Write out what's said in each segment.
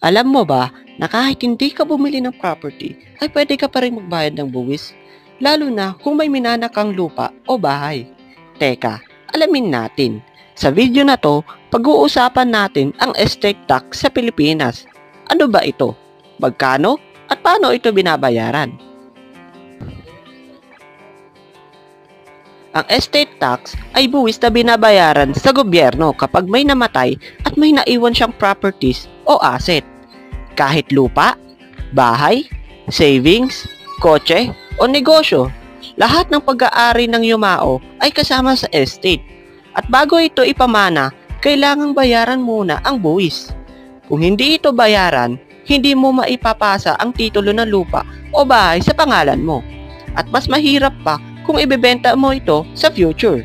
Alam mo ba na kahit hindi ka bumili ng property, ay pwede ka pa rin magbayad ng buwis? Lalo na kung may minana kang lupa o bahay. Teka, alamin natin. Sa video na to, pag-uusapan natin ang estate tax sa Pilipinas. Ano ba ito? Magkano? At paano ito binabayaran? Ang estate tax ay buwis na binabayaran sa gobyerno kapag may namatay at may naiwan siyang properties o asset. Kahit lupa, bahay, savings, kotse, o negosyo, lahat ng pag-aari ng yumao ay kasama sa estate. At bago ito ipamana, kailangang bayaran muna ang buwis. Kung hindi ito bayaran, hindi mo maipapasa ang titulo ng lupa o bahay sa pangalan mo. At mas mahirap pa kung ibebenta mo ito sa future.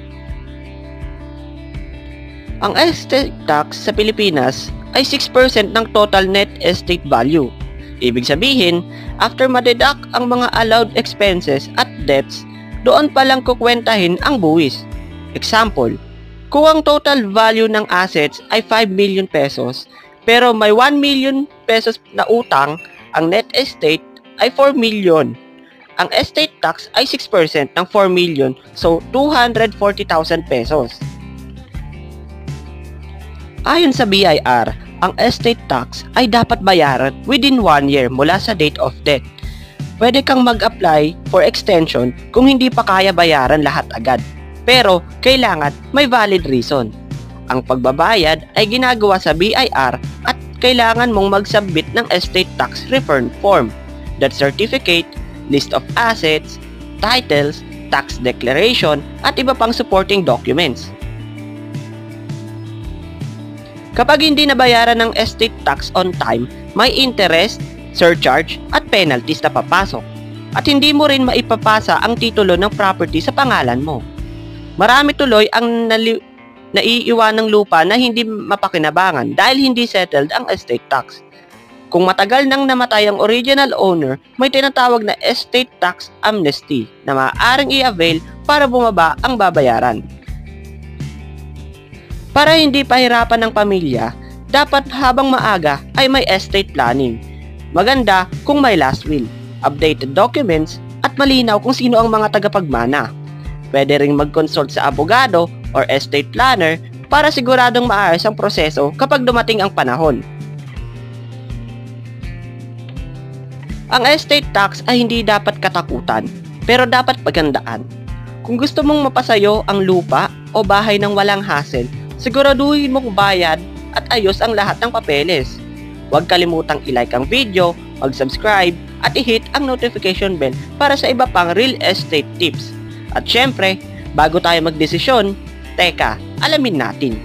Ang estate tax sa Pilipinas ay 6% ng total net estate value. Ibig sabihin, after ma-deduct ang mga allowed expenses at debts, doon pa lang kukwentahin ang buwis. Example, kung ang total value ng assets ay 5 million pesos, pero may 1 million pesos na utang, ang net estate ay 4 million. Ang estate tax ay 6% ng 4 million, so 240,000 pesos. Ayon sa BIR, ang estate tax ay dapat bayaran within 1 year mula sa date of death. Pwede kang mag-apply for extension kung hindi pa kaya bayaran lahat agad, pero kailangan may valid reason. Ang pagbabayad ay ginagawa sa BIR at kailangan mong mag-submit ng estate tax return form, death certificate, list of assets, titles, tax declaration, at iba pang supporting documents. Kapag hindi nabayaran ng estate tax on time, may interest, surcharge, at penalties na papasok. At hindi mo rin maipapasa ang titulo ng property sa pangalan mo. Marami tuloy ang naiiwan ng lupa na hindi mapakinabangan dahil hindi settled ang estate tax. Kung matagal nang namatay ang original owner, may tinatawag na estate tax amnesty na maaaring i-avail para bumaba ang babayaran. Para hindi pahirapan ng pamilya, dapat habang maaga ay may estate planning. Maganda kung may last will, updated documents, at malinaw kung sino ang mga tagapagmana. Pwede ring mag-consult sa abogado or estate planner para siguradong maayos ang proseso kapag dumating ang panahon. Ang estate tax ay hindi dapat katakutan, pero dapat paghandaan. Kung gusto mong mapasayo ang lupa o bahay ng walang hassle, siguraduhin mong bayad at ayos ang lahat ng papeles. Huwag kalimutang i-like ang video, mag-subscribe, at i-hit ang notification bell para sa iba pang real estate tips. At syempre, bago tayo magdesisyon, teka, alamin natin.